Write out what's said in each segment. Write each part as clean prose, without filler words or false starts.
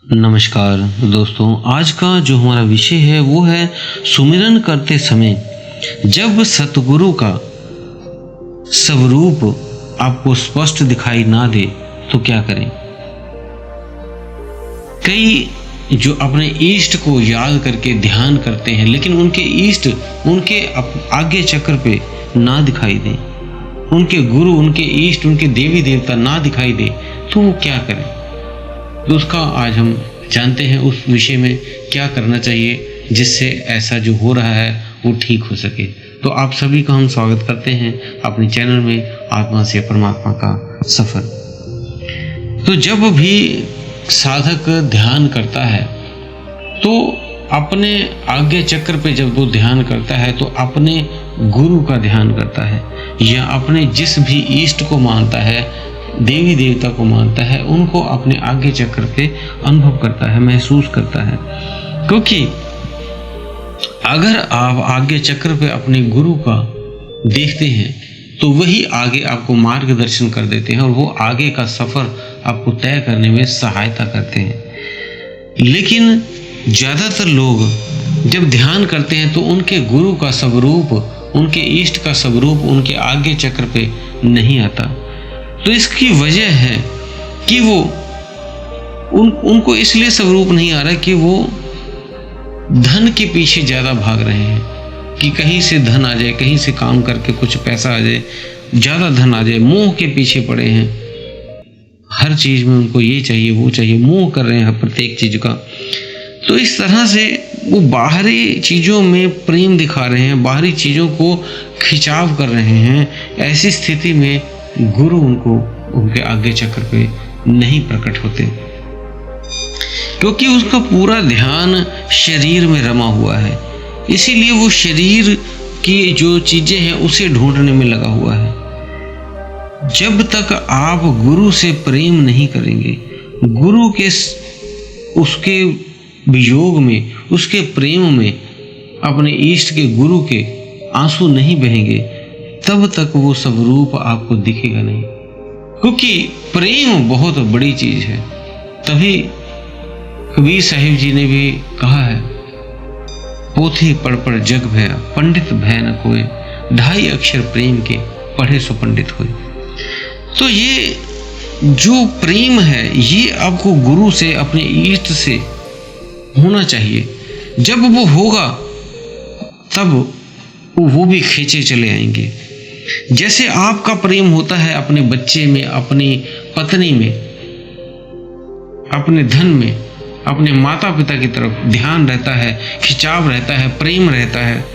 नमस्कार दोस्तों, आज का जो हमारा विषय है वो है सुमिरन करते समय जब सतगुरु का स्वरूप आपको स्पष्ट दिखाई ना दे तो क्या करें। कई जो अपने इष्ट को याद करके ध्यान करते हैं लेकिन उनके इष्ट उनके आगे चक्र पे ना दिखाई दे, उनके गुरु, उनके इष्ट, उनके देवी देवता ना दिखाई दे तो वो क्या करें। तो उसका आज हम जानते हैं उस विषय में क्या करना चाहिए जिससे ऐसा जो हो रहा है वो ठीक हो सके। तो आप सभी का हम स्वागत करते हैं अपने चैनल में आत्मा से परमात्मा का सफर। तो जब भी साधक ध्यान करता है तो अपने आज्ञा चक्र पे जब वो ध्यान करता है तो अपने गुरु का ध्यान करता है या अपने जिस भी इष्ट को मानता है, देवी देवता को मानता है, उनको अपने आज्ञा चक्र पे अनुभव करता है, महसूस करता है। क्योंकि अगर आप आज्ञा चक्र पे अपने गुरु का देखते हैं तो वही आगे आपको मार्गदर्शन कर देते हैं और वो आगे का सफर आपको तय करने में सहायता करते हैं। लेकिन ज्यादातर लोग जब ध्यान करते हैं तो उनके गुरु का स्वरूप, उनके इष्ट का स्वरूप उनके आज्ञा चक्र पे नहीं आता। तो इसकी वजह है कि वो उनको इसलिए स्वरूप नहीं आ रहा कि वो धन के पीछे ज्यादा भाग रहे हैं कि कहीं से धन आ जाए, कहीं से काम करके कुछ पैसा आ जाए, ज्यादा धन आ जाए। मोह के पीछे पड़े हैं, हर चीज में उनको ये चाहिए वो चाहिए, मोह कर रहे हैं प्रत्येक चीज का। तो इस तरह से वो बाहरी चीजों में प्रेम दिखा रहे हैं, बाहरी चीजों को खिंचाव कर रहे हैं। ऐसी स्थिति में गुरु उनको उनके आज्ञा चक्र पे नहीं प्रकट होते क्योंकि उसका पूरा ध्यान शरीर में रमा हुआ है। इसीलिए वो शरीर की जो चीजें हैं उसे ढूंढने में लगा हुआ है। जब तक आप गुरु से प्रेम नहीं करेंगे, गुरु के उसके वियोग में, उसके प्रेम में अपने इष्ट के गुरु के आंसू नहीं बहेंगे, तब तक वो स्वरूप आपको दिखेगा नहीं। क्योंकि प्रेम बहुत बड़ी चीज है। तभी कबीर साहिब जी ने भी कहा है, पोथी पढ़ पढ़ जग भया, पंडित भय न कोय, ढाई अक्षर प्रेम के, पढ़े सो पंडित होए। तो ये जो प्रेम है ये आपको गुरु से, अपने इष्ट से होना चाहिए। जब वो होगा तब वो भी खींचे चले आएंगे। जैसे आपका प्रेम होता है अपने बच्चे में, अपनी पत्नी में, अपने धन में, अपने माता पिता की तरफ ध्यान रहता है, खिंचाव रहता है, प्रेम रहता है,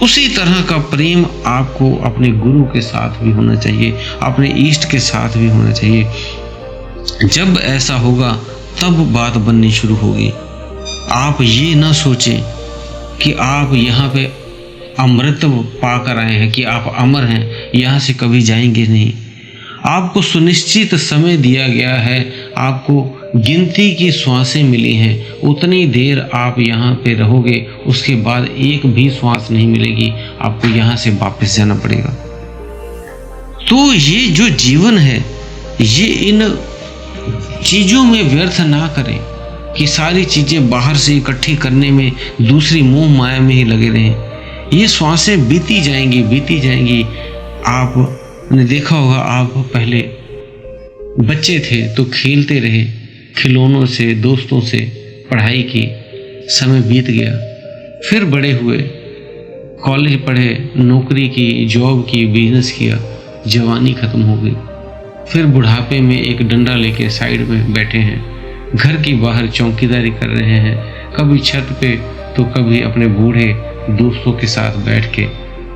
उसी तरह का प्रेम आपको अपने गुरु के साथ भी होना चाहिए, अपने इष्ट के साथ भी होना चाहिए। जब ऐसा होगा तब बात बननी शुरू होगी। आप ये ना सोचें कि आप यहाँ पे अमृत पाकर आए हैं, कि आप अमर हैं, यहाँ से कभी जाएंगे नहीं। आपको सुनिश्चित समय दिया गया है, आपको गिनती की श्वासें मिली हैं, उतनी देर आप यहाँ पे रहोगे, उसके बाद एक भी श्वास नहीं मिलेगी, आपको यहाँ से वापस जाना पड़ेगा। तो ये जो जीवन है ये इन चीजों में व्यर्थ ना करें कि सारी चीजें बाहर से इकट्ठी करने में, दूसरी मोह माया में ही लगे रहें। ये श्वासें बीती जाएंगी, बीती जाएंगी। आपने देखा होगा, आप पहले बच्चे थे तो खेलते रहे, खिलौनों से, दोस्तों से पढ़ाई की, समय बीत गया। फिर बड़े हुए, कॉलेज पढ़े, नौकरी की, जॉब की, बिजनेस किया, जवानी खत्म हो गई। फिर बुढ़ापे में एक डंडा लेके साइड में बैठे हैं, घर की बाहर चौकीदारी कर रहे हैं, कभी छत पे तो कभी अपने बूढ़े दोस्तों के साथ बैठ के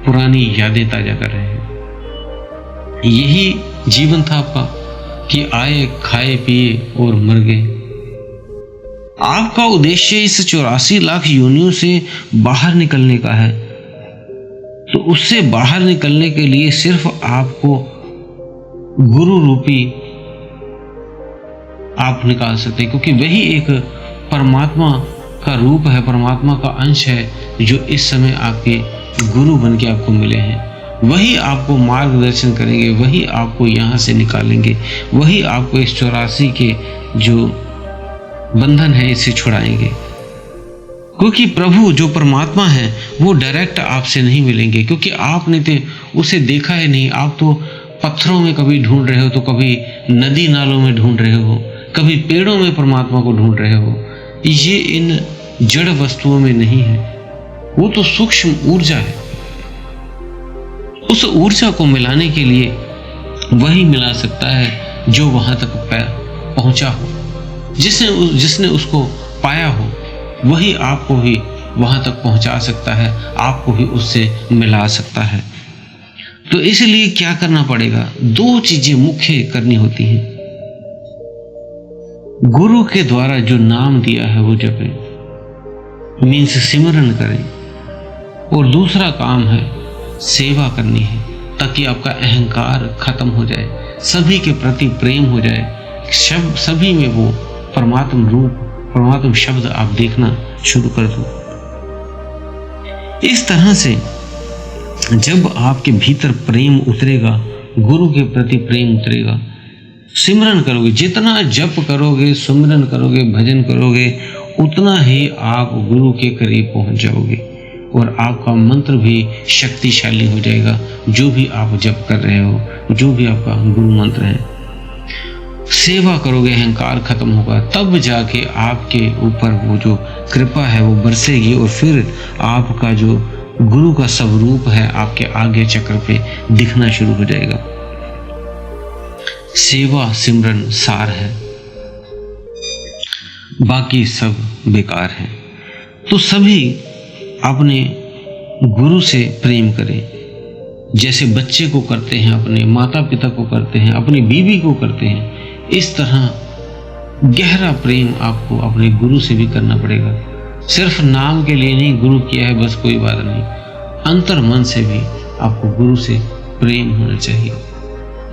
पुरानी यादें ताजा कर रहे हैं। यही जीवन था आपका कि आए, खाए, पिए और मर गए। आपका उद्देश्य इस 84 लाख योनियों से बाहर निकलने का है। तो उससे बाहर निकलने के लिए सिर्फ आपको गुरु रूपी आप निकाल सकते हैं, क्योंकि वही एक परमात्मा का रूप है, परमात्मा का अंश है जो इस समय आपके गुरु बन के आपको मिले हैं। वही आपको मार्गदर्शन करेंगे, वही आपको यहाँ से निकालेंगे, वही आपको इस 84 के जो बंधन है इससे छुड़ाएंगे। क्योंकि प्रभु जो परमात्मा है वो डायरेक्ट आपसे नहीं मिलेंगे, क्योंकि आपने तो उसे देखा ही नहीं। आप तो पत्थरों में कभी ढूंढ रहे हो, तो कभी नदी नालों में ढूंढ रहे हो, कभी पेड़ों में परमात्मा को ढूंढ रहे हो। ये इन जड़ वस्तुओं में नहीं है, वो तो सूक्ष्म ऊर्जा है। उस ऊर्जा को मिलाने के लिए वही मिला सकता है जो वहां तक पहुंचा हो, जिसने उसको पाया हो, वही आपको भी वहां तक पहुंचा सकता है, आपको भी उससे मिला सकता है। तो इसलिए क्या करना पड़ेगा? 2 चीजें मुख्य करनी होती हैं। गुरु के द्वारा जो नाम दिया है वो जपें, मीन्स सिमरन करें, और दूसरा काम है सेवा करनी है, ताकि आपका अहंकार खत्म हो जाए, सभी के प्रति प्रेम हो जाए, सभी में वो परमात्म रूप, परमात्म शब्द आप देखना शुरू कर दो। इस तरह से जब आपके भीतर प्रेम उतरेगा, गुरु के प्रति प्रेम उतरेगा, सिमरन करोगे, जितना जप करोगे, सिमरन करोगे, भजन करोगे, उतना ही आप गुरु के करीब पहुंच जाओगे और आपका मंत्र भी शक्तिशाली हो जाएगा। जो भी आप जप कर रहे हो, जो भी आपका गुरु मंत्र है, सेवा करोगे, अहंकार खत्म होगा, तब जाके आपके ऊपर वो जो कृपा है वो बरसेगी और फिर आपका जो गुरु का स्वरूप है आपके आगे चक्र पे दिखना शुरू हो जाएगा। सेवा सिमरन सार है, बाकी सब बेकार है। तो सभी अपने गुरु से प्रेम करें, जैसे बच्चे को करते हैं, अपने माता पिता को करते हैं, अपनी बीवी को करते हैं। इस तरह गहरा प्रेम आपको अपने गुरु से भी करना पड़ेगा। सिर्फ नाम के लिए नहीं गुरु किया है बस, कोई बात नहीं, अंतर मन से भी आपको गुरु से प्रेम होना चाहिए।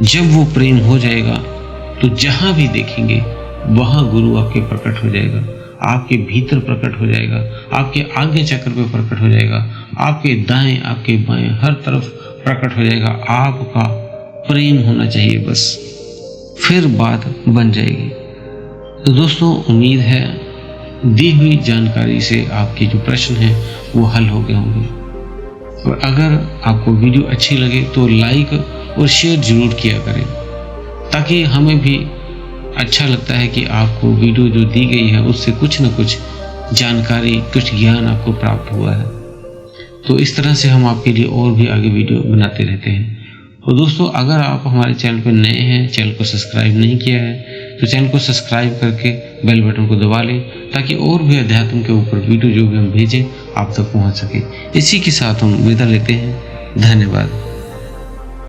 जब वो प्रेम हो जाएगा तो जहां भी देखेंगे वहां गुरु आपके प्रकट हो जाएगा, आपके भीतर प्रकट हो जाएगा, आपके आगे चक्र पे प्रकट हो जाएगा, आपके दाएं आपके बाएं हर तरफ प्रकट हो जाएगा। आपका प्रेम होना चाहिए बस, फिर बात बन जाएगी। तो दोस्तों, उम्मीद है दी हुई जानकारी से आपके जो प्रश्न हैं वो हल हो गए होंगे। और अगर आपको वीडियो अच्छी लगे तो लाइक और शेयर जरूर किया करें, ताकि हमें भी अच्छा लगता है कि आपको वीडियो जो दी गई है उससे कुछ न कुछ जानकारी, कुछ ज्ञान आपको प्राप्त हुआ है। तो इस तरह से हम आपके लिए और भी आगे वीडियो बनाते रहते हैं। तो दोस्तों, अगर आप हमारे चैनल पर नए हैं, चैनल को सब्सक्राइब नहीं किया है, तो चैनल को सब्सक्राइब करके बेल बटन को दबा लें, ताकि और भी अध्यात्म के ऊपर वीडियो जो भी हम भेजें आप तक पहुंच सके। इसी के साथ हम विदा लेते हैं। धन्यवाद।